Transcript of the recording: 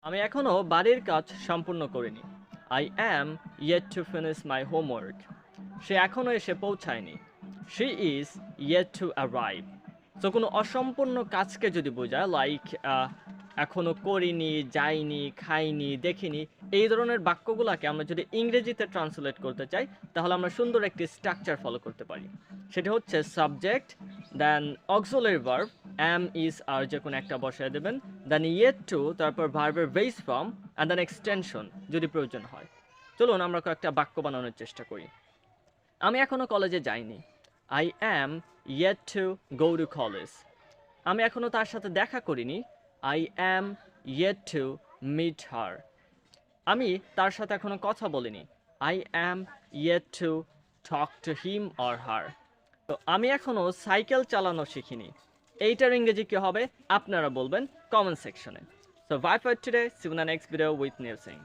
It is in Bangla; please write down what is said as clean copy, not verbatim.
আমি এখনো বাড়ির কাজ সম্পূর্ণ করিনি। I am yet to finish my homework. সে এখনো এসে পৌঁছায়নি। She is yet to arrive. So কোনো অসম্পূর্ণ কাজকে যদি বোঝায় লাইক এখনো করিনি, যাইনি, খাইনি, দেখিনি, এই ধরনের বাক্যগুলোকে আমরা যদি ইংরেজিতে ট্রান্সলেট করতে চাই তাহলে আমরা সুন্দর একটি স্ট্রাকচার ফলো করতে পারি। সেটা হচ্ছে subject, then auxiliary verb am is আর যে কোনো একটা বসায় দেবেন, দেন ইয়েট টু, তারপর ভার্বের base form and then extension যদি প্রয়োজন হয়। চলুন আমরা কয়েকটা বাক্য বানানোর চেষ্টা করি। আমি এখনো কলেজে যাইনি। I am yet to go to college. আমি এখনো তার সাথে দেখা করিনি। I am yet to meet her. আমি তার সাথে এখনো কথা বলিনি। I am yet to talk to him or her. তো আমি এখনো সাইকেল চালানো শিখিনি। এইটার ইংরেজি কি হবে আপনারা বলবেন কমেন্ট সেকশনে। So bye for today, see you in the next video with new thing.